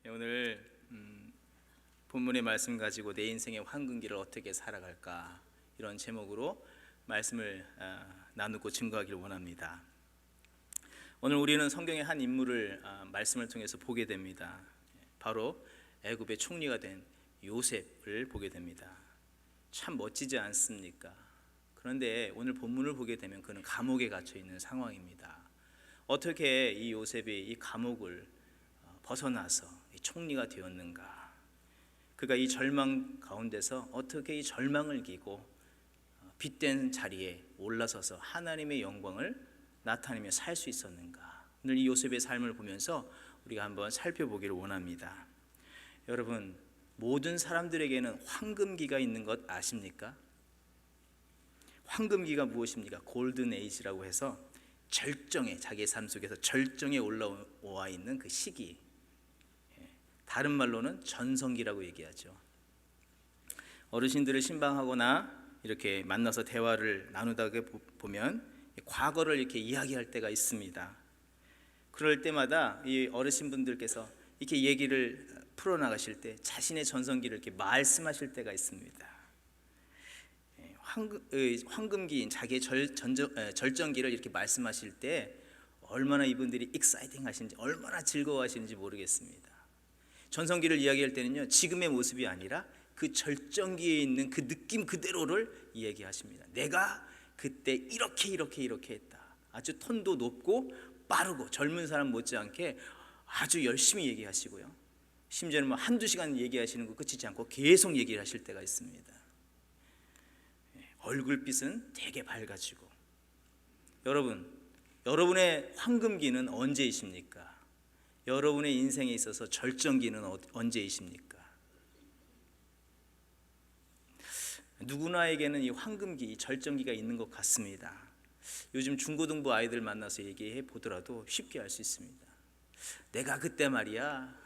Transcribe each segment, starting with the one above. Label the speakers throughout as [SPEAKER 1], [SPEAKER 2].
[SPEAKER 1] 오늘 본문의 말씀 가지고 내 인생의 황금기를 어떻게 살아갈까, 이런 제목으로 말씀을 나누고 증거하기를 원합니다. 오늘 우리는 성경의 한 인물을 말씀을 통해서 보게 됩니다. 바로 애굽의 총리가 된 요셉을 보게 됩니다. 참 멋지지 않습니까? 그런데 오늘 본문을 보게 되면 그는 감옥에 갇혀 있는 상황입니다. 어떻게 이 요셉이 이 감옥을 벗어나서 총리가 되었는가? 그가 이 절망 가운데서 어떻게 이 절망을 이기고 빛된 자리에 올라서서 하나님의 영광을 나타내며 살 수 있었는가? 오늘 이 요셉의 삶을 보면서 우리가 한번 살펴보기를 원합니다. 여러분, 모든 사람들에게는 황금기가 있는 것 아십니까? 황금기가 무엇입니까? 골든 에이지라고 해서 절정에, 자기의 삶 속에서 절정에 올라와 있는 그 시기, 다른 말로는 전성기라고 얘기하죠. 어르신들을 신방하거나 이렇게 만나서 대화를 나누다 보면 과거를 이렇게 이야기할 때가 있습니다. 그럴 때마다 이 어르신분들께서 이렇게 얘기를 풀어나가실 때 자신의 전성기를 이렇게 말씀하실 때가 있습니다. 황금기인 자기의 절정기를 이렇게 말씀하실 때 얼마나 이분들이 익사이팅 하시는지, 얼마나 즐거워하시는지 모르겠습니다. 전성기를 이야기할 때는요, 지금의 모습이 아니라 그 절정기에 있는 그 느낌 그대로를 이야기하십니다. 내가 그때 이렇게 했다. 아주 톤도 높고 빠르고 젊은 사람 못지않게 아주 열심히 얘기하시고요, 심지어는 뭐 한두 시간 얘기하시는 거 끝이지 않고 계속 얘기를 하실 때가 있습니다. 얼굴빛은 되게 밝아지고. 여러분의 황금기는 언제이십니까? 여러분의 인생에 있어서 절정기는 언제이십니까? 누구나에게는 이 황금기, 이 절정기가 있는 것 같습니다. 요즘 중고등부 아이들 만나서 얘기해 보더라도 쉽게 알 수 있습니다. 내가 그때 말이야,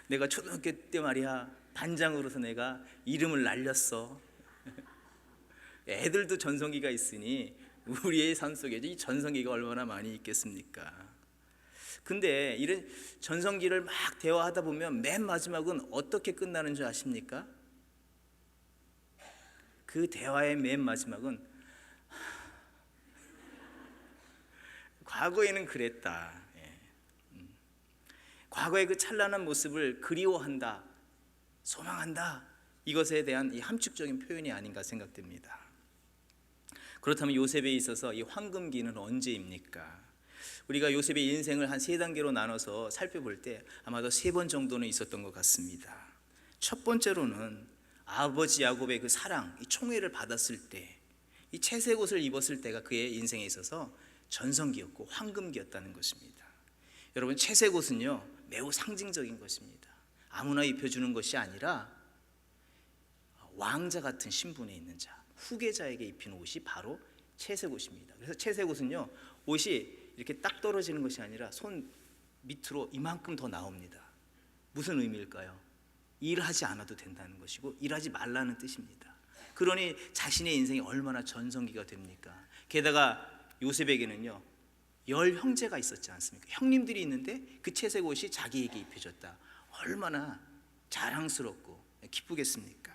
[SPEAKER 1] 내가 초등학교 때 말이야, 반장으로서 내가 이름을 날렸어. 애들도 전성기가 있으니 우리의 삶 속에 이 전성기가 얼마나 많이 있겠습니까? 근데 이런 전성기를 막 대화하다 보면 맨 마지막은 어떻게 끝나는 줄 아십니까? 그 대화의 맨 마지막은 과거에는 그랬다. 과거의 그 찬란한 모습을 그리워한다, 소망한다, 이것에 대한 이 함축적인 표현이 아닌가 생각됩니다. 그렇다면 요셉에 있어서 이 황금기는 언제입니까? 우리가 요셉의 인생을 한 세 단계로 나눠서 살펴볼 때 아마도 3번 정도는 있었던 것 같습니다. 첫 번째로는 아버지 야곱의 그 사랑, 이 총애를 받았을 때, 이 채색 옷을 입었을 때가 그의 인생에 있어서 전성기였고 황금기였다는 것입니다. 여러분, 채색 옷은요 매우 상징적인 것입니다. 아무나 입혀주는 것이 아니라 왕자 같은 신분에 있는 자, 후계자에게 입히는 옷이 바로 채색 옷입니다. 그래서 채색 옷은요, 옷이 이렇게 딱 떨어지는 것이 아니라 손 밑으로 이만큼 더 나옵니다. 무슨 의미일까요? 일하지 않아도 된다는 것이고 일하지 말라는 뜻입니다. 그러니 자신의 인생이 얼마나 전성기가 됩니까? 게다가 요셉에게는요 10형제가 있었지 않습니까? 형님들이 있는데 그 채색 옷이 자기에게 입혀졌다. 얼마나 자랑스럽고 기쁘겠습니까?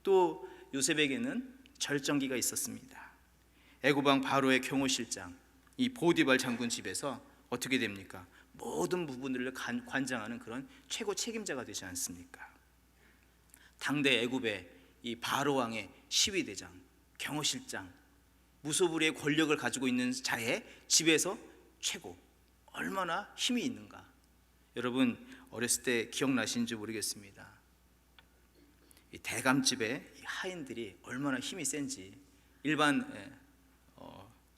[SPEAKER 1] 또 요셉에게는 절정기가 있었습니다. 애굽왕 바로의 경호실장, 이 보디발 장군 집에서 어떻게 됩니까? 모든 부분들을 관장하는 그런 최고 책임자가 되지 않습니까? 당대 애굽의 이 바로 왕의 시위대장, 경호실장, 무소불위의 권력을 가지고 있는 자의 집에서 최고, 얼마나 힘이 있는가? 여러분, 어렸을 때 기억나시는지 모르겠습니다. 이 대감집의 하인들이 얼마나 힘이 센지 일반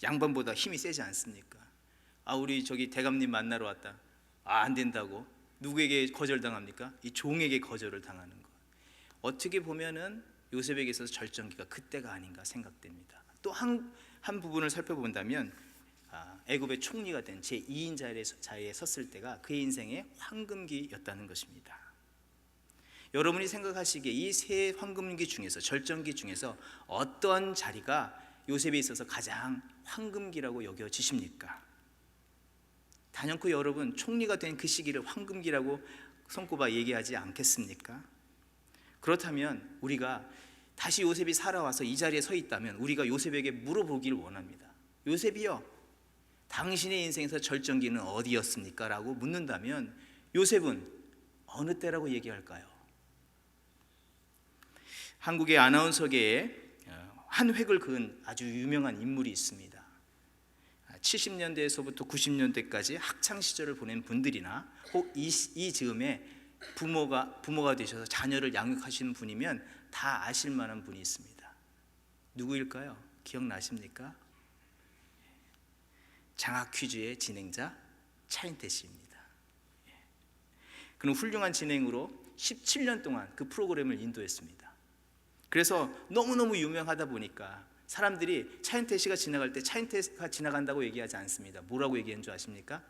[SPEAKER 1] 양반보다 힘이 세지 않습니까? 우리 저기 대감님 만나러 왔다. 안 된다고. 누구에게 거절당합니까? 이 종에게 거절을 당하는 것. 어떻게 보면은 요셉에게 있어서 절정기가 그때가 아닌가 생각됩니다. 또 한 부분을 살펴본다면 애굽의 총리가 된 제2인 자리에 섰을 때가 그의 인생의 황금기였다는 것입니다. 여러분이 생각하시기에 이 세 황금기 중에서, 절정기 중에서 어떤 자리가 요셉에 있어서 가장 황금기라고 여겨지십니까? 단연코 여러분 총리가 된 그 시기를 황금기라고 손꼽아 얘기하지 않겠습니까? 그렇다면 우리가 다시 요셉이 살아와서 이 자리에 서 있다면 우리가 요셉에게 물어보기를 원합니다. 요셉이요, 당신의 인생에서 절정기는 어디였습니까? 라고 묻는다면 요셉은 어느 때라고 얘기할까요? 한국의 아나운서계에 한 획을 그은 아주 유명한 인물이 있습니다. 70년대에서부터 90년대까지 학창 시절을 보낸 분들이나 혹 이 즈음에 부모가 되셔서 자녀를 양육하시는 분이면 다 아실 만한 분이 있습니다. 누구일까요? 기억나십니까? 장학 퀴즈의 진행자 차인태 씨입니다. 그는 훌륭한 진행으로 17년 동안 그 프로그램을 인도했습니다. 그래서 너무너무 유명하다 보니까 사람들이 차인태 씨가 지나갈 때 차인태가 지나간다고 얘기하지 않습니다. 뭐라고 얘기한 줄 아십니까?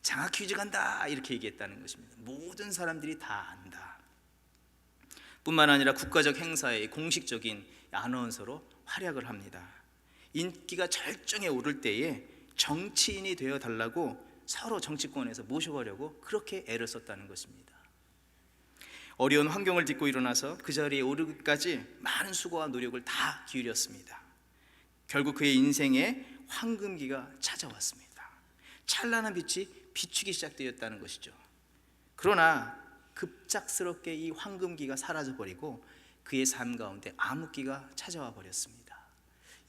[SPEAKER 1] 장학 퀴즈 간다 이렇게 얘기했다는 것입니다. 모든 사람들이 다 안다. 뿐만 아니라 국가적 행사의 공식적인 아나운서로 활약을 합니다. 인기가 절정에 오를 때에 정치인이 되어 달라고 서로 정치권에서 모셔가려고 그렇게 애를 썼다는 것입니다. 어려운 환경을 딛고 일어나서 그 자리에 오르기까지 많은 수고와 노력을 다 기울였습니다. 결국 그의 인생에 황금기가 찾아왔습니다. 찬란한 빛이 비추기 시작되었다는 것이죠. 그러나 급작스럽게 이 황금기가 사라져버리고 그의 삶 가운데 암흑기가 찾아와 버렸습니다.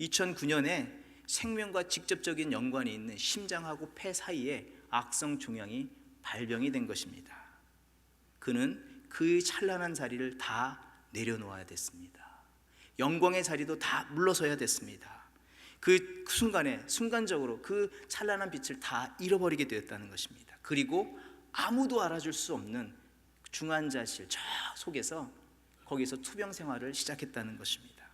[SPEAKER 1] 2009년에 생명과 직접적인 연관이 있는 심장하고 폐 사이에 악성 종양이 발병이 된 것입니다. 그는 그 찬란한 자리를 다 내려놓아야 됐습니다. 영광의 자리도 다 물러서야 됐습니다. 그 순간적으로 그 찬란한 빛을 다 잃어버리게 되었다는 것입니다. 그리고 아무도 알아줄 수 없는 중환자실 저 속에서 거기서 투병 생활을 시작했다는 것입니다.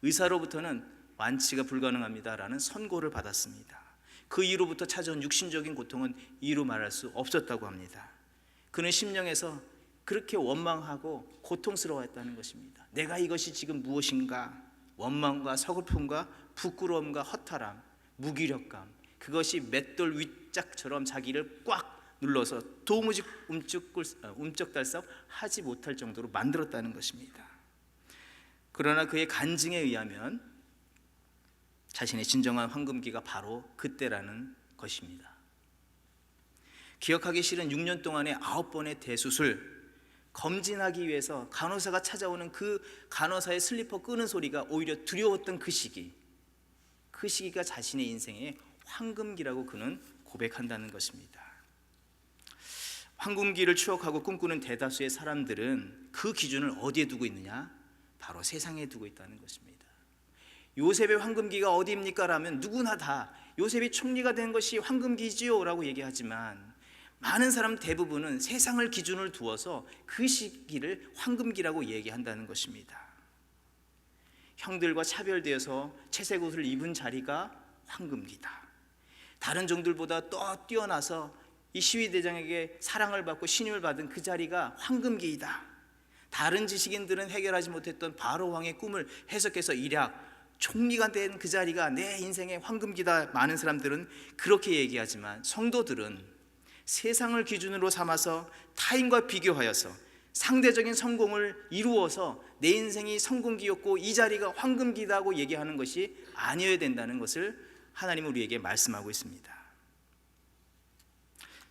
[SPEAKER 1] 의사로부터는 완치가 불가능합니다라는 선고를 받았습니다. 그 이후로부터 찾아온 육신적인 고통은 이루 말할 수 없었다고 합니다. 그는 심령에서 그렇게 원망하고 고통스러워했다는 것입니다. 내가 이것이 지금 무엇인가? 원망과 서글픔과 부끄러움과 허탈함, 무기력감, 그것이 맷돌 윗짝처럼 자기를 꽉 눌러서 도무지 움쩍달싹 하지 못할 정도로 만들었다는 것입니다. 그러나 그의 간증에 의하면 자신의 진정한 황금기가 바로 그때라는 것입니다. 기억하기 싫은 6년 동안의 9번의 대수술, 검진하기 위해서 간호사가 찾아오는 그 간호사의 슬리퍼 끄는 소리가 오히려 두려웠던 그 시기가 자신의 인생의 황금기라고 그는 고백한다는 것입니다. 황금기를 추억하고 꿈꾸는 대다수의 사람들은 그 기준을 어디에 두고 있느냐? 바로 세상에 두고 있다는 것입니다. 요셉의 황금기가 어디입니까? 라면 누구나 다 요셉이 총리가 된 것이 황금기지요 라고 얘기하지만 많은 사람 대부분은 세상을 기준을 두어서 그 시기를 황금기라고 얘기한다는 것입니다. 형들과 차별되어서 채색 옷을 입은 자리가 황금기다. 다른 종들보다 또 뛰어나서 이 시위대장에게 사랑을 받고 신임을 받은 그 자리가 황금기이다. 다른 지식인들은 해결하지 못했던 바로 왕의 꿈을 해석해서 일약 총리가 된 그 자리가 내 인생의 황금기다. 많은 사람들은 그렇게 얘기하지만 성도들은 세상을 기준으로 삼아서 타인과 비교하여서 상대적인 성공을 이루어서 내 인생이 성공기였고 이 자리가 황금기다고 얘기하는 것이 아니어야 된다는 것을 하나님은 우리에게 말씀하고 있습니다.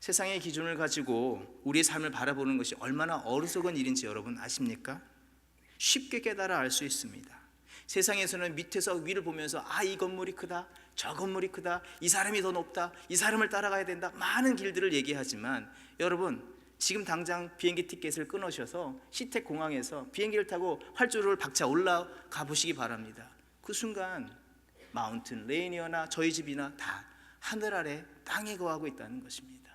[SPEAKER 1] 세상의 기준을 가지고 우리의 삶을 바라보는 것이 얼마나 어리석은 일인지 여러분 아십니까? 쉽게 깨달아 알 수 있습니다. 세상에서는 밑에서 위를 보면서 이 건물이 크다, 저 건물이 크다, 이 사람이 더 높다, 이 사람을 따라가야 된다, 많은 길들을 얘기하지만 여러분 지금 당장 비행기 티켓을 끊으셔서 시택공항에서 비행기를 타고 활주로를 박차 올라가 보시기 바랍니다. 그 순간 마운틴 레이니어나 저희 집이나 다 하늘 아래 땅에 거하고 있다는 것입니다.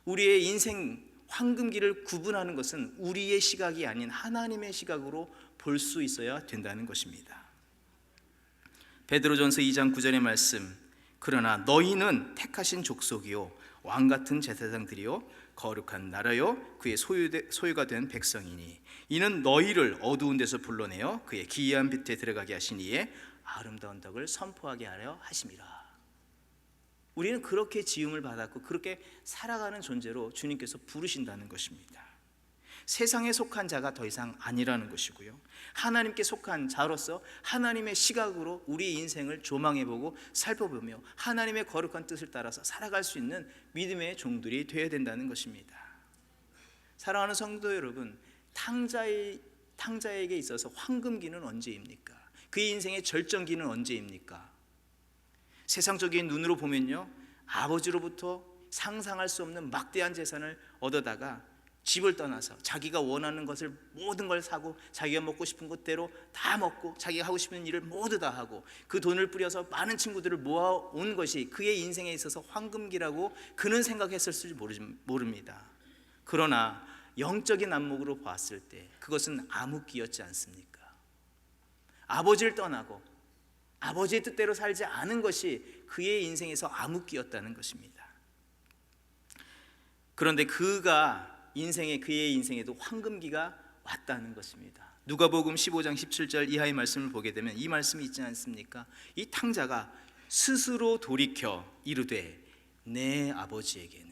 [SPEAKER 1] 우리의 인생 황금기를 구분하는 것은 우리의 시각이 아닌 하나님의 시각으로 볼 수 있어야 된다는 것입니다. 베드로전서 2장 9절의 말씀, 그러나 너희는 택하신 족속이요 왕같은 제사장들이요 거룩한 나라요 그의 소유가 된 백성이니 이는 너희를 어두운 데서 불러내어 그의 기이한 빛에 들어가게 하신 이의 아름다운 덕을 선포하게 하려 하심이라. 우리는 그렇게 지음을 받았고 그렇게 살아가는 존재로 주님께서 부르신다는 것입니다. 세상에 속한 자가 더 이상 아니라는 것이고요, 하나님께 속한 자로서 하나님의 시각으로 우리 인생을 조망해보고 살펴보며 하나님의 거룩한 뜻을 따라서 살아갈 수 있는 믿음의 종들이 되어야 된다는 것입니다. 사랑하는 성도 여러분, 탕자에게 있어서 황금기는 언제입니까? 그의 인생의 절정기는 언제입니까? 세상적인 눈으로 보면요, 아버지로부터 상상할 수 없는 막대한 재산을 얻어다가 집을 떠나서 자기가 원하는 것을 모든 걸 사고 자기가 먹고 싶은 것대로 다 먹고 자기가 하고 싶은 일을 모두 다 하고 그 돈을 뿌려서 많은 친구들을 모아온 것이 그의 인생에 있어서 황금기라고 그는 생각했을지 모릅니다. 그러나 영적인 안목으로 봤을 때 그것은 암흑기였지 않습니까? 아버지를 떠나고 아버지의 뜻대로 살지 않은 것이 그의 인생에서 암흑기였다는 것입니다. 그런데 그의 인생에도 황금기가 왔다는 것입니다. 누가복음 15장 17절 이하의 말씀을 보게 되면 이 말씀이 있지 않습니까? 이 탕자가 스스로 돌이켜 이르되 내 아버지에게는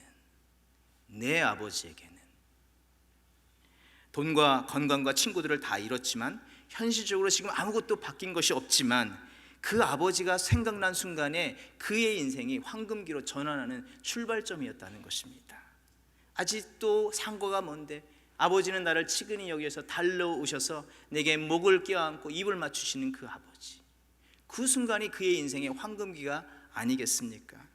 [SPEAKER 1] 돈과 건강과 친구들을 다 잃었지만 현실적으로 지금 아무것도 바뀐 것이 없지만 그 아버지가 생각난 순간에 그의 인생이 황금기로 전환하는 출발점이었다는 것입니다. 아직도 상고가 먼데 아버지는 나를 치근히 여기서 달려오셔서 내게 목을 껴안고 입을 맞추시는 그 아버지, 그 순간이 그의 인생의 황금기가 아니겠습니까?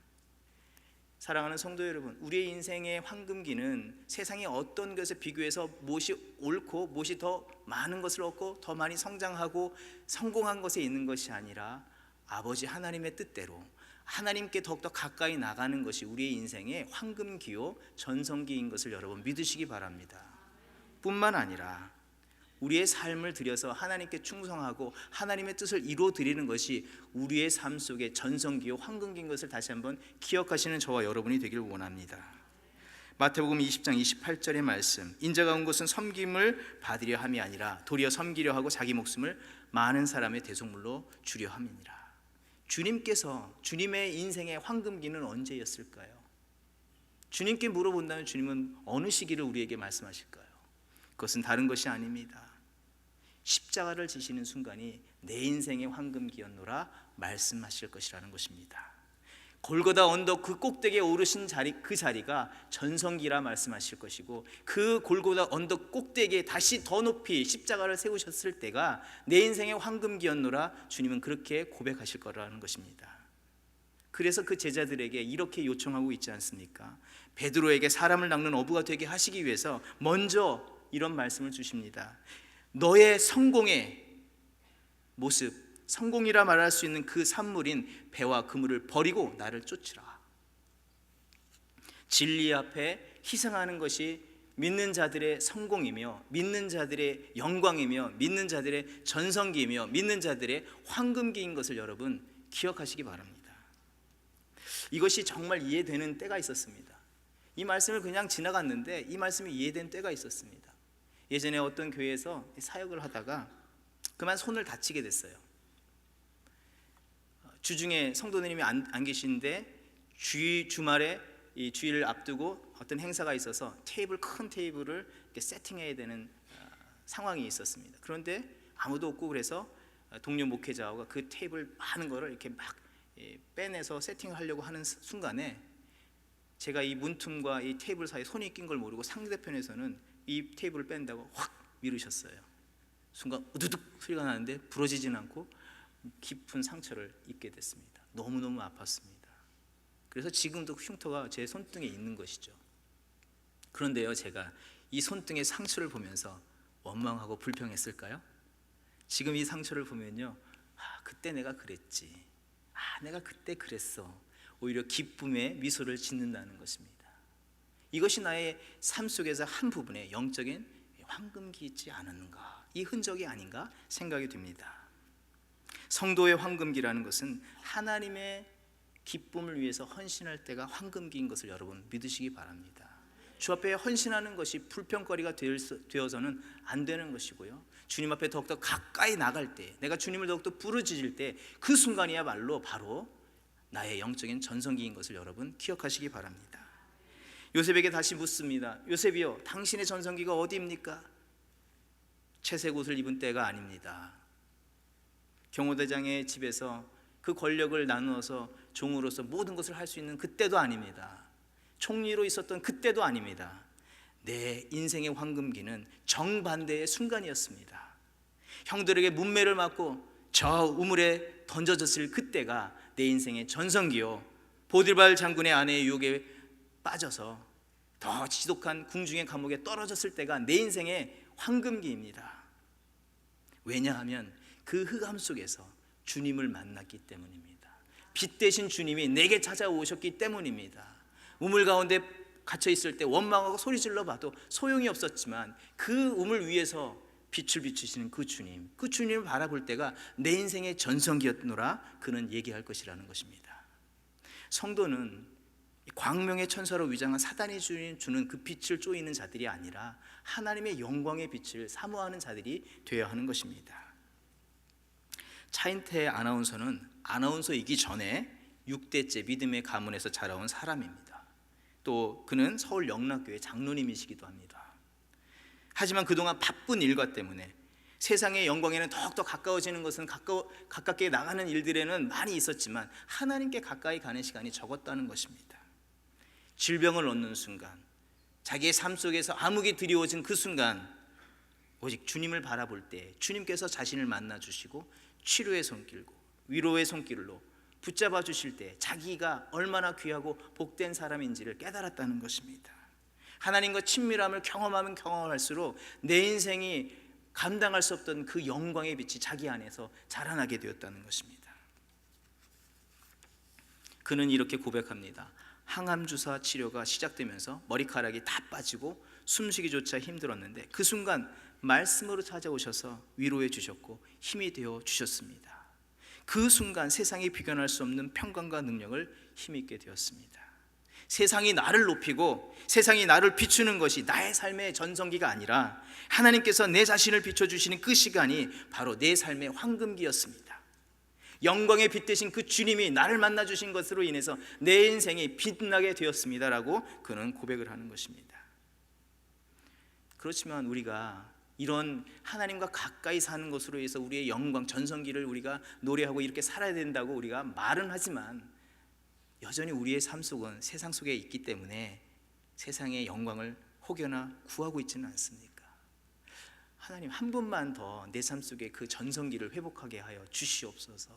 [SPEAKER 1] 사랑하는 성도 여러분, 우리의 인생의 황금기는 세상의 어떤 것에 비교해서 무엇이 옳고 무엇이 더 많은 것을 얻고 더 많이 성장하고 성공한 것에 있는 것이 아니라 아버지 하나님의 뜻대로 하나님께 더욱더 가까이 나가는 것이 우리의 인생의 황금기요 전성기인 것을 여러분 믿으시기 바랍니다. 뿐만 아니라 우리의 삶을 들여서 하나님께 충성하고 하나님의 뜻을 이루어드리는 것이 우리의 삶 속에 전성기요 황금기인 것을 다시 한번 기억하시는 저와 여러분이 되길 원합니다. 마태복음 20장 28절의 말씀, 인자가 온 것은 섬김을 받으려 함이 아니라 도리어 섬기려 하고 자기 목숨을 많은 사람의 대속물로 주려 함이니라. 주님께서 주님의 인생의 황금기는 언제였을까요? 주님께 물어본다면 주님은 어느 시기를 우리에게 말씀하실까요? 그것은 다른 것이 아닙니다. 십자가를 지시는 순간이 내 인생의 황금기였노라 말씀하실 것이라는 것입니다. 골고다 언덕 그 꼭대기에 오르신 자리, 그 자리가 전성기라 말씀하실 것이고 그 골고다 언덕 꼭대기에 다시 더 높이 십자가를 세우셨을 때가 내 인생의 황금기였노라 주님은 그렇게 고백하실 거라는 것입니다. 그래서 그 제자들에게 이렇게 요청하고 있지 않습니까? 베드로에게 사람을 낚는 어부가 되게 하시기 위해서 먼저 이런 말씀을 주십니다. 너의 성공의 모습, 성공이라 말할 수 있는 그 산물인 배와 그물을 버리고 나를 쫓으라. 진리 앞에 희생하는 것이 믿는 자들의 성공이며 믿는 자들의 영광이며 믿는 자들의 전성기이며 믿는 자들의 황금기인 것을 여러분 기억하시기 바랍니다. 이것이 정말 이해되는 때가 있었습니다. 이 말씀을 그냥 지나갔는데 이 말씀이 이해된 때가 있었습니다. 예전에 어떤 교회에서 사역을 하다가 그만 손을 다치게 됐어요. 주중에 성도님이 안 계신데 주말에 이 주일을 앞두고 어떤 행사가 있어서 큰 테이블을 이렇게 세팅해야 되는 상황이 있었습니다. 그런데 아무도 없고 그래서 동료 목회자가 그 테이블 많은 거를 이렇게 막 빼내서 세팅을 하려고 하는 순간에 제가 이 문틈과 이 테이블 사이에 손이 낀 걸 모르고 상대편에서는 이 테이블을 뺀다고 확 미루셨어요. 순간 우두둑 소리가 나는데 부러지진 않고 깊은 상처를 입게 됐습니다. 너무너무 아팠습니다. 그래서 지금도 흉터가 제 손등에 있는 것이죠. 그런데요, 제가 이 손등의 상처를 보면서 원망하고 불평했을까요? 지금 이 상처를 보면요, 그때 내가 그랬지, 내가 그때 그랬어, 오히려 기쁨의 미소를 짓는다는 것입니다. 이것이 나의 삶 속에서 한 부분의 영적인 황금기 있지 않았는가, 이 흔적이 아닌가 생각이 됩니다. 성도의 황금기라는 것은 하나님의 기쁨을 위해서 헌신할 때가 황금기인 것을 여러분 믿으시기 바랍니다. 주 앞에 헌신하는 것이 불평거리가 되어서는 안 되는 것이고요, 주님 앞에 더욱더 가까이 나갈 때, 내가 주님을 더욱더 부르짖을 때 그 순간이야말로 바로 나의 영적인 전성기인 것을 여러분 기억하시기 바랍니다. 요셉에게 다시 묻습니다. 요셉이요, 당신의 전성기가 어디입니까? 채색 옷을 입은 때가 아닙니다. 경호대장의 집에서 그 권력을 나누어서 종으로서 모든 것을 할 수 있는 그때도 아닙니다. 총리로 있었던 그때도 아닙니다. 내 인생의 황금기는 정반대의 순간이었습니다. 형들에게 문매를 맞고 저 우물에 던져졌을 그때가 내 인생의 전성기요, 보디발 장군의 아내의 유혹에 빠져서 더 지독한 궁중의 감옥에 떨어졌을 때가 내 인생의 황금기입니다. 왜냐하면 그 흑암 속에서 주님을 만났기 때문입니다. 빛 대신 주님이 내게 찾아오셨기 때문입니다. 우물 가운데 갇혀 있을 때 원망하고 소리질러 봐도 소용이 없었지만 그 우물 위에서 빛을 비추시는 그 주님을 바라볼 때가 내 인생의 전성기였노라 그는 얘기할 것이라는 것입니다. 성도는 광명의 천사로 위장한 사단이 주는 그 빛을 쪼이는 자들이 아니라 하나님의 영광의 빛을 사모하는 자들이 되어야 하는 것입니다. 차인태 아나운서는 아나운서이기 전에 6대째 믿음의 가문에서 자라온 사람입니다. 또 그는 서울 영락교회 장로님이시기도 합니다. 하지만 그동안 바쁜 일과 때문에 세상의 영광에는 더욱더 가까워지는 것은 가깝게 나가는 일들에는 많이 있었지만 하나님께 가까이 가는 시간이 적었다는 것입니다. 질병을 얻는 순간, 자기의 삶 속에서 암흑이 드리워진 그 순간, 오직 주님을 바라볼 때 주님께서 자신을 만나 주시고 치료의 손길고 위로의 손길로 붙잡아 주실 때 자기가 얼마나 귀하고 복된 사람인지를 깨달았다는 것입니다. 하나님과 친밀함을 경험하면 경험할수록 내 인생이 감당할 수 없던 그 영광의 빛이 자기 안에서 자라나게 되었다는 것입니다. 그는 이렇게 고백합니다. 항암주사 치료가 시작되면서 머리카락이 다 빠지고 숨쉬기조차 힘들었는데 그 순간 말씀으로 찾아오셔서 위로해 주셨고 힘이 되어 주셨습니다. 그 순간 세상이 비견할 수 없는 평강과 능력을 힘있게 되었습니다. 세상이 나를 높이고 세상이 나를 비추는 것이 나의 삶의 전성기가 아니라 하나님께서 내 자신을 비춰주시는 그 시간이 바로 내 삶의 황금기였습니다. 영광의 빛 대신 그 주님이 나를 만나 주신 것으로 인해서 내 인생이 빛나게 되었습니다라고 그는 고백을 하는 것입니다. 그렇지만 우리가 이런 하나님과 가까이 사는 것으로 해서 우리의 영광 전성기를 우리가 노래하고 이렇게 살아야 된다고 우리가 말은 하지만 여전히 우리의 삶 속은 세상 속에 있기 때문에 세상의 영광을 혹여나 구하고 있지는 않습니까? 하나님 한 번만 더 내 삶 속에 그 전성기를 회복하게 하여 주시옵소서.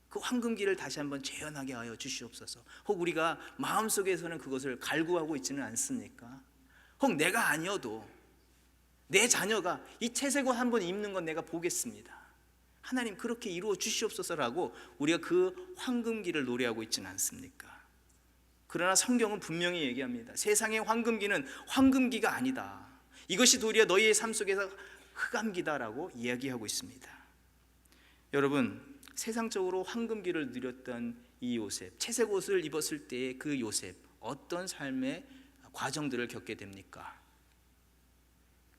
[SPEAKER 1] 그 황금기를 다시 한번 재현하게 하여 주시옵소서. 혹 우리가 마음속에서는 그것을 갈구하고 있지는 않습니까? 혹 내가 아니어도 내 자녀가 이 채색 옷 한번 입는 건 내가 보겠습니다. 하나님 그렇게 이루어 주시옵소서라고 우리가 그 황금기를 노래하고 있지는 않습니까? 그러나 성경은 분명히 얘기합니다. 세상의 황금기는 황금기가 아니다. 이것이 도리어 너희의 삶 속에서 흑암기다라고 이야기하고 있습니다. 여러분, 세상적으로 황금기를 누렸던 이 요셉, 채색 옷을 입었을 때의 그 요셉, 어떤 삶의 과정들을 겪게 됩니까?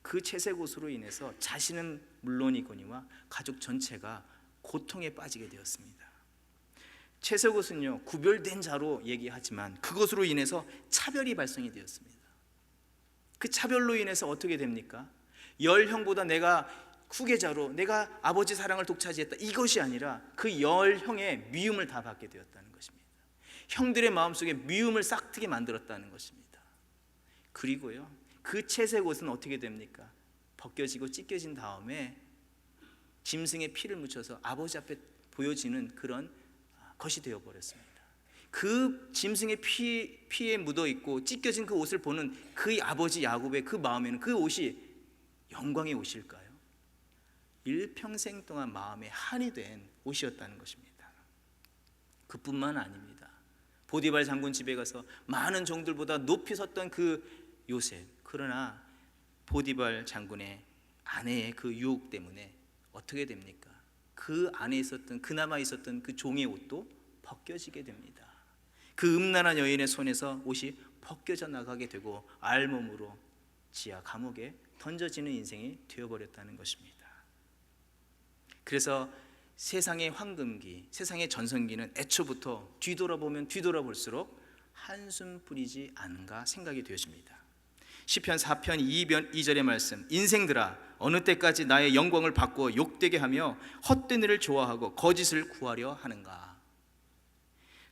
[SPEAKER 1] 그 채색 옷으로 인해서 자신은 물론이거니와 가족 전체가 고통에 빠지게 되었습니다. 채색 옷은요, 구별된 자로 얘기하지만 그것으로 인해서 차별이 발생이 되었습니다. 그 차별로 인해서 어떻게 됩니까? 열 형보다 내가 후계자로 내가 아버지 사랑을 독차지했다, 이것이 아니라 그 열 형의 미움을 다 받게 되었다는 것입니다. 형들의 마음속에 미움을 싹트게 만들었다는 것입니다. 그리고요, 그 채색 옷은 어떻게 됩니까? 벗겨지고 찢겨진 다음에 짐승의 피를 묻혀서 아버지 앞에 보여지는 그런 것이 되어버렸습니다. 그 짐승의 피에 묻어있고 찢겨진 그 옷을 보는 그 아버지 야곱의 그 마음에는 그 옷이 영광의 옷일까요? 일평생 동안 마음에 한이 된 옷이었다는 것입니다. 그뿐만 아닙니다. 보디발 장군 집에 가서 많은 종들보다 높이 섰던 그 요셉, 그러나 보디발 장군의 아내의 그 유혹 때문에 어떻게 됩니까? 그 안에 있었던, 그나마 있었던 그 종의 옷도 벗겨지게 됩니다. 그 음란한 여인의 손에서 옷이 벗겨져 나가게 되고 알몸으로 지하 감옥에 던져지는 인생이 되어버렸다는 것입니다. 그래서 세상의 황금기, 세상의 전성기는 애초부터 뒤돌아보면 뒤돌아볼수록 한숨 뿌리지 않은가 생각이 되어집니다. 시편 4편 2절의 말씀, 인생들아 어느 때까지 나의 영광을 바꾸어 욕되게 하며 헛된 일을 좋아하고 거짓을 구하려 하는가.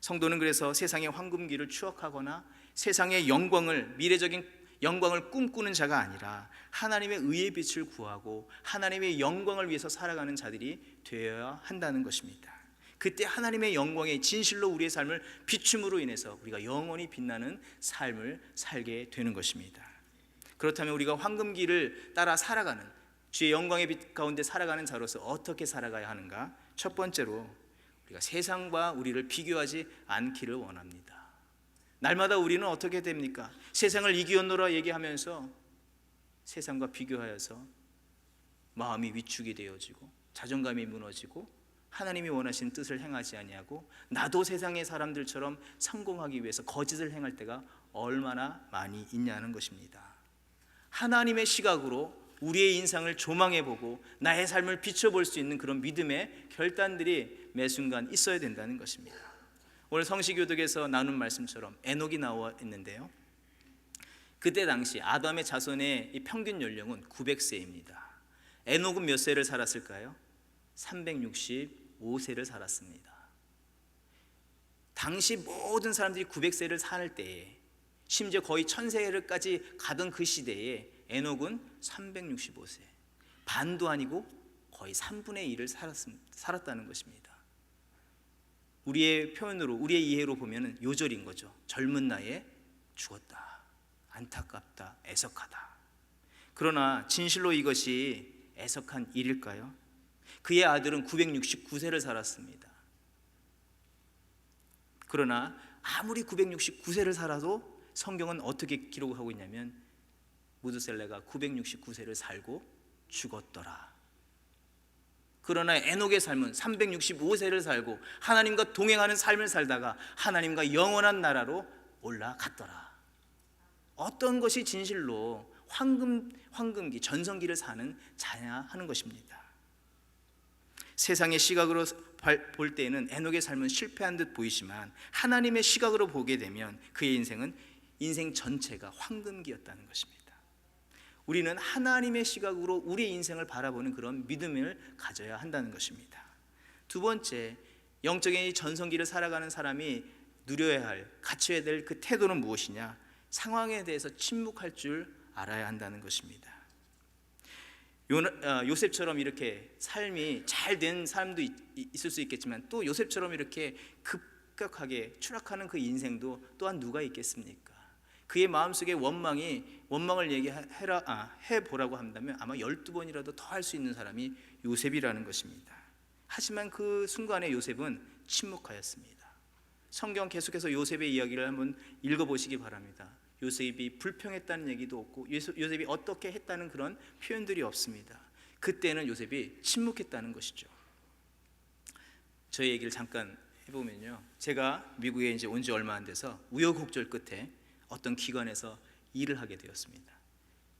[SPEAKER 1] 성도는 그래서 세상의 황금기를 추억하거나 세상의 영광을, 미래적인 영광을 꿈꾸는 자가 아니라 하나님의 의의 빛을 구하고 하나님의 영광을 위해서 살아가는 자들이 되어야 한다는 것입니다. 그때 하나님의 영광의 진실로 우리의 삶을 비춤으로 인해서 우리가 영원히 빛나는 삶을 살게 되는 것입니다. 그렇다면 우리가 황금기를 따라 살아가는, 주의 영광의 빛 가운데 살아가는 자로서 어떻게 살아가야 하는가? 첫 번째로 우리가 세상과 우리를 비교하지 않기를 원합니다. 날마다 우리는 어떻게 됩니까? 세상을 이기었노라 얘기하면서 세상과 비교하여서 마음이 위축이 되어지고 자존감이 무너지고 하나님이 원하시는 뜻을 행하지 아니하고 나도 세상의 사람들처럼 성공하기 위해서 거짓을 행할 때가 얼마나 많이 있냐는 것입니다. 하나님의 시각으로 우리의 인생을 조망해보고 나의 삶을 비춰볼 수 있는 그런 믿음의 결단들이 매 순간 있어야 된다는 것입니다. 오늘 성시교독에서 나눈 말씀처럼 에녹이 나와 있는데요, 그때 당시 아담의 자손의 이 평균 연령은 900세입니다. 에녹은 몇 세를 살았을까요? 365세를 살았습니다. 당시 모든 사람들이 900세를 살 때에, 심지어 거의 1000세까지 가던 그 시대에 에녹은 365세, 반도 아니고 거의 3분의 1을 살았다는 것입니다. 우리의 표현으로, 우리의 이해로 보면 요절인 거죠. 젊은 나이에 죽었다, 안타깝다, 애석하다. 그러나 진실로 이것이 애석한 일일까요? 그의 아들은 969세를 살았습니다. 그러나 아무리 969세를 살아도 성경은 어떻게 기록하고 있냐면 무드셀레가 969세를 살고 죽었더라. 그러나 에녹의 삶은 365세를 살고 하나님과 동행하는 삶을 살다가 하나님과 영원한 나라로 올라갔더라. 어떤 것이 진실로 황금기, 전성기를 사는 자냐 하는 것입니다. 세상의 시각으로 볼 때에는 에녹의 삶은 실패한 듯 보이지만 하나님의 시각으로 보게 되면 그의 인생은 인생 전체가 황금기였다는 것입니다. 우리는 하나님의 시각으로 우리의 인생을 바라보는 그런 믿음을 가져야 한다는 것입니다. 두 번째, 영적인 전성기를 살아가는 사람이 누려야 할, 갖춰야 될 그 태도는 무엇이냐? 상황에 대해서 침묵할 줄 알아야 한다는 것입니다. 요셉처럼 이렇게 삶이 잘 된 사람도 있을 수 있겠지만 또 요셉처럼 이렇게 급격하게 추락하는 그 인생도 또한 누가 있겠습니까? 그의 마음속에 원망을 해보라고 한다면 아마 12번이라도 더 할 수 있는 사람이 요셉이라는 것입니다. 하지만 그 순간에 요셉은 침묵하였습니다. 성경 계속해서 요셉의 이야기를 한번 읽어보시기 바랍니다. 요셉이 불평했다는 얘기도 없고 요셉이 어떻게 했다는 그런 표현들이 없습니다. 그때는 요셉이 침묵했다는 것이죠. 저희 얘기를 잠깐 해보면요, 제가 미국에 이제 온 지 얼마 안 돼서 우여곡절 끝에 어떤 기관에서 일을 하게 되었습니다.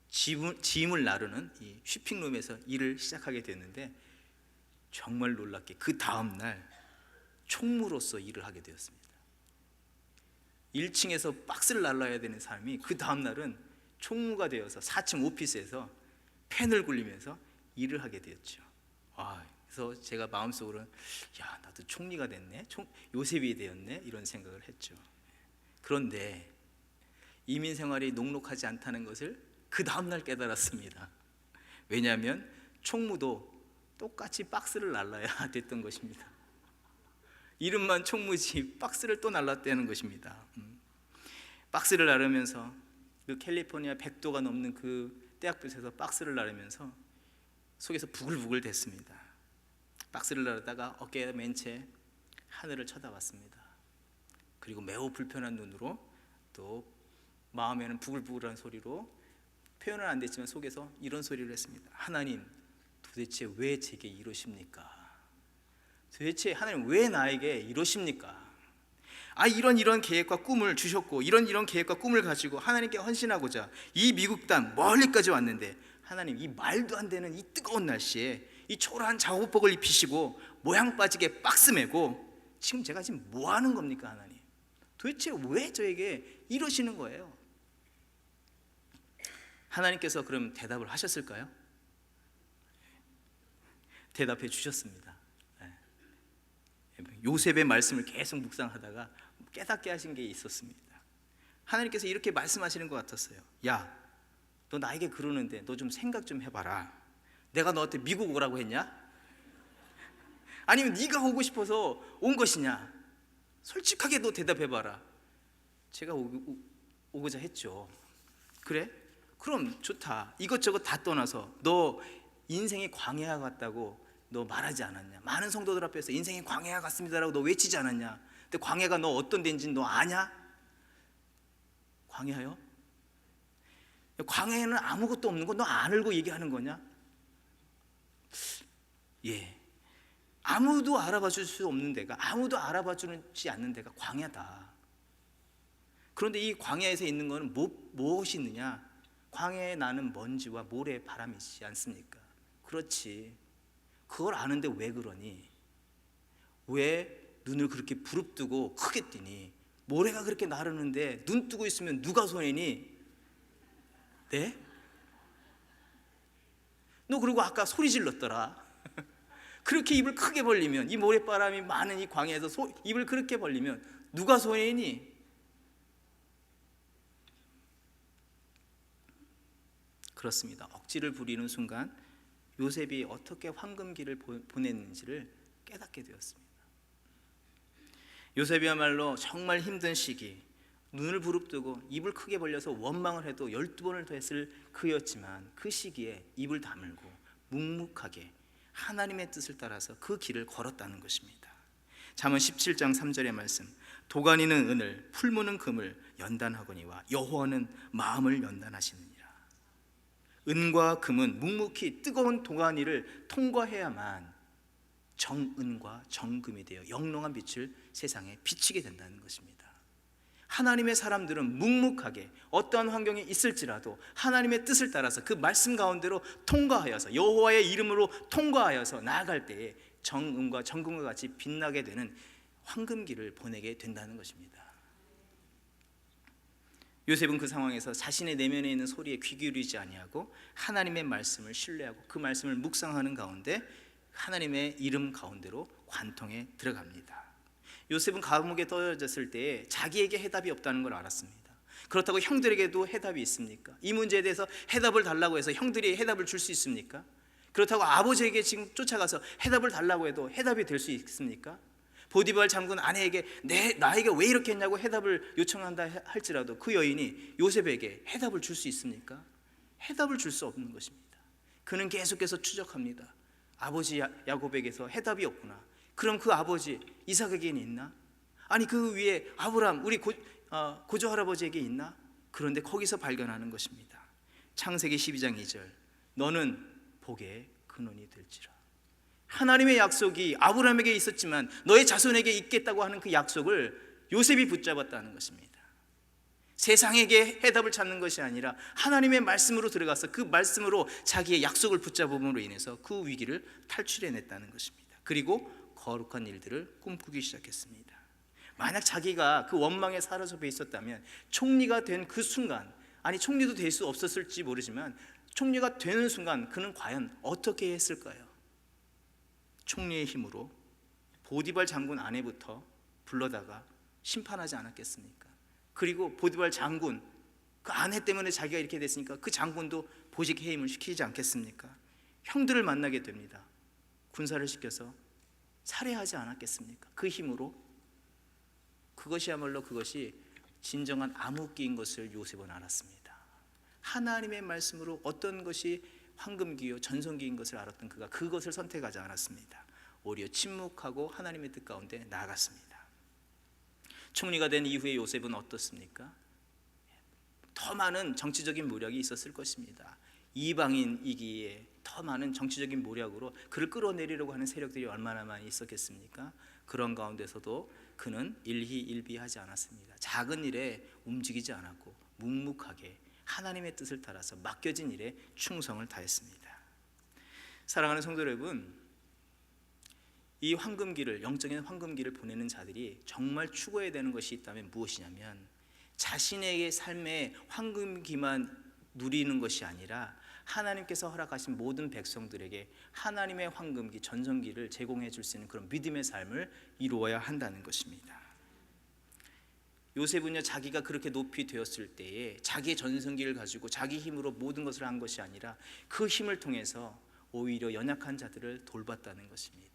[SPEAKER 1] 짐을 나르는 이 쇼핑룸에서 일을 시작하게 됐는데 정말 놀랍게 그 다음 날 총무로서 일을 하게 되었습니다. 1층에서 박스를 날라야 되는 사람이 그 다음 날은 총무가 되어서 4층 오피스에서 펜을 굴리면서 일을 하게 되었죠. 그래서 제가 마음속으로 야, 나도 총리가 됐네, 요셉이 되었네, 이런 생각을 했죠. 그런데 이민 생활이 녹록하지 않다는 것을 그 다음날 깨달았습니다. 왜냐하면 총무도 똑같이 박스를 날라야 됐던 것입니다. 이름만 총무지 박스를 또 날랐다는 것입니다. 박스를 나르면서 그 캘리포니아 100도가 넘는 그 대학볕에서 박스를 나르면서 속에서 부글부글 됐습니다. 박스를 나르다가 어깨에 맨 채 하늘을 쳐다봤습니다. 그리고 매우 불편한 눈으로 또 마음에는 부글부글한 소리로 표현은 안 됐지만 속에서 이런 소리를 했습니다. 하나님, 도대체 왜 제게 이러십니까? 도대체 하나님 왜 나에게 이러십니까? 이런 계획과 꿈을 주셨고 이런 계획과 꿈을 가지고 하나님께 헌신하고자 이 미국 땅 멀리까지 왔는데 하나님, 이 말도 안 되는 이 뜨거운 날씨에 이 초라한 작업복을 입히시고 모양 빠지게 박스 메고 지금 제가 지금 뭐 하는 겁니까 하나님? 도대체 왜 저에게 이러시는 거예요? 하나님께서 그럼 대답을 하셨을까요? 대답해 주셨습니다. 요셉의 말씀을 계속 묵상하다가 깨닫게 하신 게 있었습니다. 하나님께서 이렇게 말씀하시는 것 같았어요. 야, 너 나에게 그러는데 너 좀 생각 좀 해봐라. 내가 너한테 미국 오라고 했냐? 아니면 네가 오고 싶어서 온 것이냐? 솔직하게 너 대답해봐라. 제가 오고자 했죠. 그래? 그럼 좋다. 이것저것 다 떠나서 너 인생이 광야 같다고 너 말하지 않았냐? 많은 성도들 앞에서 인생이 광야 같습니다라고 너 외치지 않았냐? 근데 광야가 너 어떤 데인지 너 아냐? 광야요? 광야에는 아무것도 없는 거 너 안 알고 얘기하는 거냐? 예, 아무도 알아봐 줄 수 없는 데가, 아무도 알아봐 주지 않는 데가 광야다. 그런데 이 광야에서 있는 거는 무엇이 있느냐? 광야에 나는 먼지와 모래의 바람이 있지 않습니까? 그렇지. 그걸 아는데 왜 그러니? 왜 눈을 그렇게 부릅뜨고 크게 뜨니? 모래가 그렇게 나르는데 눈 뜨고 있으면 누가 손해니? 네? 너 그리고 아까 소리 질렀더라. 그렇게 입을 크게 벌리면, 이 모래바람이 많은 이 광야에서 입을 그렇게 벌리면 누가 손해니? 그렇습니다. 억지를 부리는 순간 요셉이 어떻게 황금기를 보냈는지를 깨닫게 되었습니다. 요셉이야말로 정말 힘든 시기, 눈을 부릅뜨고 입을 크게 벌려서 원망을 해도 12번을 더 했을 그였지만 그 시기에 입을 다물고 묵묵하게 하나님의 뜻을 따라서 그 길을 걸었다는 것입니다. 잠언 17장 3절의 말씀, 도가니는 은을, 풀무는 금을 연단하거니와 여호와는 마음을 연단하시느니라. 은과 금은 묵묵히 뜨거운 도가니를 통과해야만 정은과 정금이 되어 영롱한 빛을 세상에 비치게 된다는 것입니다. 하나님의 사람들은 묵묵하게 어떠한 환경이 있을지라도 하나님의 뜻을 따라서 그 말씀 가운데로 통과하여서 여호와의 이름으로 통과하여서 나아갈 때에 정은과 정금과 같이 빛나게 되는 황금기를 보내게 된다는 것입니다. 요셉은 그 상황에서 자신의 내면에 있는 소리에 귀 기울이지 아니하고 하나님의 말씀을 신뢰하고 그 말씀을 묵상하는 가운데 하나님의 이름 가운데로 관통에 들어갑니다. 요셉은 감옥에 떨어졌을 때에 자기에게 해답이 없다는 걸 알았습니다. 그렇다고 형들에게도 해답이 있습니까? 이 문제에 대해서 해답을 달라고 해서 형들이 해답을 줄 수 있습니까? 그렇다고 아버지에게 지금 쫓아가서 해답을 달라고 해도 해답이 될 수 있습니까? 보디발 장군 아내에게 나에게 왜 이렇게 했냐고 해답을 요청한다 할지라도 그 여인이 요셉에게 해답을 줄 수 있습니까? 해답을 줄 수 없는 것입니다. 그는 계속해서 추적합니다. 아버지 야곱에게서 해답이 없구나. 그럼 그 아버지 이삭에게는 있나? 아니 그 위에 아브람 우리 고조 할아버지에게 있나? 그런데 거기서 발견하는 것입니다. 창세기 12장 2절, 너는 복의 근원이 될지라. 하나님의 약속이 아브라함에게 있었지만 너의 자손에게 있겠다고 하는 그 약속을 요셉이 붙잡았다는 것입니다. 세상에게 해답을 찾는 것이 아니라 하나님의 말씀으로 들어가서 그 말씀으로 자기의 약속을 붙잡음으로 인해서 그 위기를 탈출해냈다는 것입니다. 그리고 거룩한 일들을 꿈꾸기 시작했습니다. 만약 자기가 그 원망에 사로잡혀 있었다면 총리가 된 그 순간, 아니 총리도 될 수 없었을지 모르지만 총리가 되는 순간 그는 과연 어떻게 했을까요? 총리의 힘으로 보디발 장군 아내부터 불러다가 심판하지 않았겠습니까? 그리고 보디발 장군 그 아내 때문에 자기가 이렇게 됐으니까 그 장군도 보직 해임을 시키지 않겠습니까? 형들을 만나게 됩니다. 군사를 시켜서 살해하지 않았겠습니까? 그 힘으로. 그것이야말로 그것이 진정한 암흑기인 것을 요셉은 알았습니다. 하나님의 말씀으로 어떤 것이 황금기요 전성기인 것을 알았던 그가 그것을 선택하지 않았습니다. 오히려 침묵하고 하나님의 뜻 가운데 나아갔습니다. 총리가 된 이후에 요셉은 어떻습니까? 더 많은 정치적인 모략이 있었을 것입니다. 이방인이기에 더 많은 정치적인 모략으로 그를 끌어내리려고 하는 세력들이 얼마나 많이 있었겠습니까? 그런 가운데서도 그는 일희일비하지 않았습니다. 작은 일에 움직이지 않았고 묵묵하게 하나님의 뜻을 따라서 맡겨진 일에 충성을 다했습니다. 사랑하는 성도 여러분, 이 황금기를, 영적인 황금기를 보내는 자들이 정말 추구해야 되는 것이 있다면 무엇이냐면, 자신에게 삶의 황금기만 누리는 것이 아니라 하나님께서 허락하신 모든 백성들에게 하나님의 황금기, 전성기를 제공해 줄 수 있는 그런 믿음의 삶을 이루어야 한다는 것입니다. 요셉은요, 자기가 그렇게 높이 되었을 때에 자기의 전성기를 가지고 자기 힘으로 모든 것을 한 것이 아니라 그 힘을 통해서 오히려 연약한 자들을 돌봤다는 것입니다.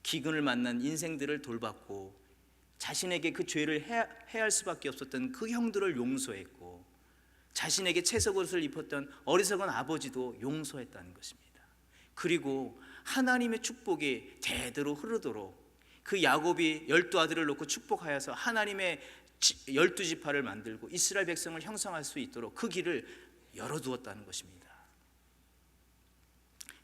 [SPEAKER 1] 기근을 만난 인생들을 돌봤고, 자신에게 그 죄를 해할 수밖에 없었던 그 형들을 용서했고, 자신에게 채석옷을 입혔던 어리석은 아버지도 용서했다는 것입니다. 그리고 하나님의 축복이 대대로 흐르도록 그 야곱이 12아들을 놓고 축복하여서 하나님의 12지파를 만들고 이스라엘 백성을 형성할 수 있도록 그 길을 열어두었다는 것입니다.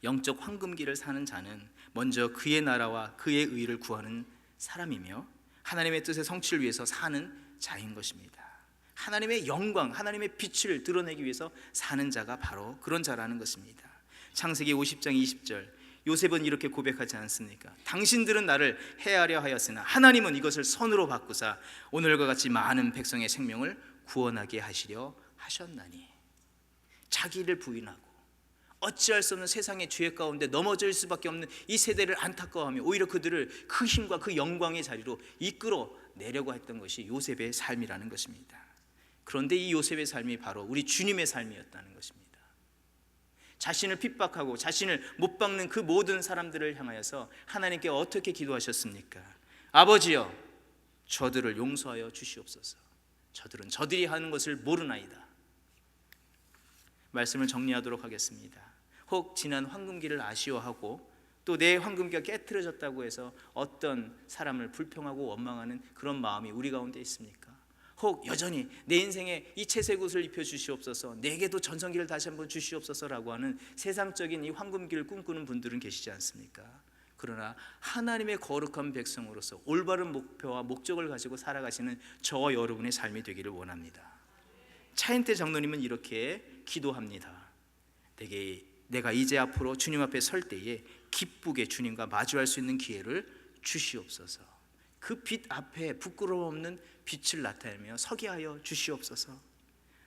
[SPEAKER 1] 영적 황금기를 사는 자는 먼저 그의 나라와 그의 의를 구하는 사람이며 하나님의 뜻의 성취를 위해서 사는 자인 것입니다. 하나님의 영광, 하나님의 빛을 드러내기 위해서 사는 자가 바로 그런 자라는 것입니다. 창세기 50장 20절, 요셉은 이렇게 고백하지 않습니까? 당신들은 나를 해하려 하였으나 하나님은 이것을 선으로 바꾸사 오늘과 같이 많은 백성의 생명을 구원하게 하시려 하셨나니. 자기를 부인하고 어찌할 수 없는 세상의 죄 가운데 넘어질 수밖에 없는 이 세대를 안타까워하며 오히려 그들을 그 힘과 그 영광의 자리로 이끌어 내려고 했던 것이 요셉의 삶이라는 것입니다. 그런데 이 요셉의 삶이 바로 우리 주님의 삶이었다는 것입니다. 자신을 핍박하고 자신을 못 박는 그 모든 사람들을 향하여서 하나님께 어떻게 기도하셨습니까? 아버지여, 저들을 용서하여 주시옵소서. 저들은 저들이 하는 것을 모르나이다. 말씀을 정리하도록 하겠습니다. 혹 지난 황금기를 아쉬워하고 또 내 황금기가 깨트려졌다고 해서 어떤 사람을 불평하고 원망하는 그런 마음이 우리 가운데 있습니까? 혹 여전히 내 인생에 이 채색옷을 입혀주시옵소서, 내게도 전성기를 다시 한번 주시옵소서라고 하는 세상적인 이 황금기를 꿈꾸는 분들은 계시지 않습니까? 그러나 하나님의 거룩한 백성으로서 올바른 목표와 목적을 가지고 살아가시는 저와 여러분의 삶이 되기를 원합니다. 차인태 장로님은 이렇게 기도합니다. 내가 이제 앞으로 주님 앞에 설 때에 기쁘게 주님과 마주할 수 있는 기회를 주시옵소서. 그 빛 앞에 부끄러움 없는 빛을 나타내며 서게 하여 주시옵소서.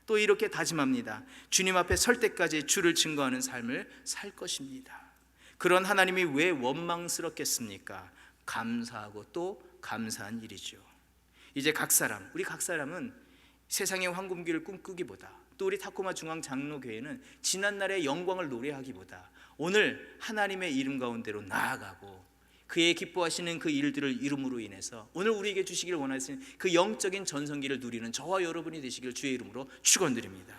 [SPEAKER 1] 또 이렇게 다짐합니다. 주님 앞에 설 때까지 주를 증거하는 삶을 살 것입니다. 그런 하나님이 왜 원망스럽겠습니까? 감사하고 또 감사한 일이죠. 이제 우리 각 사람은 세상의 황금기를 꿈꾸기보다, 또 우리 타코마 중앙장로교회는 지난날의 영광을 노래하기보다 오늘 하나님의 이름 가운데로 나아가고 그의 기뻐하시는 그 일들을 이름으로 인해서 오늘 우리에게 주시기를 원하시는 그 영적인 전성기를 누리는 저와 여러분이 되시기를 주의 이름으로 축원드립니다.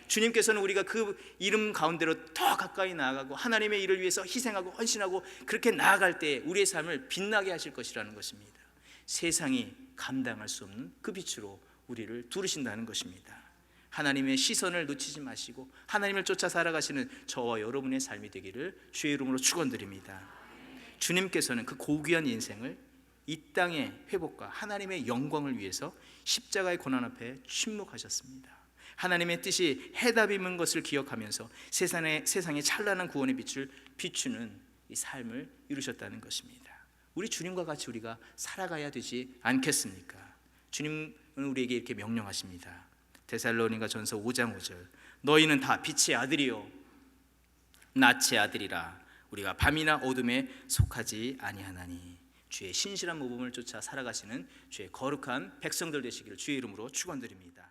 [SPEAKER 1] 주님께서는 우리가 그 이름 가운데로 더 가까이 나아가고 하나님의 일을 위해서 희생하고 헌신하고 그렇게 나아갈 때 우리의 삶을 빛나게 하실 것이라는 것입니다. 세상이 감당할 수 없는 그 빛으로 우리를 두르신다는 것입니다. 하나님의 시선을 놓치지 마시고 하나님을 쫓아 살아가시는 저와 여러분의 삶이 되기를 주의 이름으로 축원드립니다. 주님께서는 그 고귀한 인생을 이 땅의 회복과 하나님의 영광을 위해서 십자가의 고난 앞에 침묵하셨습니다. 하나님의 뜻이 해답임은 것을 기억하면서 세상에 찬란한 구원의 빛을 비추는 이 삶을 이루셨다는 것입니다. 우리 주님과 같이 우리가 살아가야 되지 않겠습니까? 주님은 우리에게 이렇게 명령하십니다. 데살로니가전서 5장 5절, 너희는 다 빛의 아들이요 낯의 아들이라. 우리가 밤이나 어둠에 속하지 아니하나니. 주의 신실한 모범을 쫓아 살아가시는 주의 거룩한 백성들 되시기를 주의 이름으로 축원드립니다.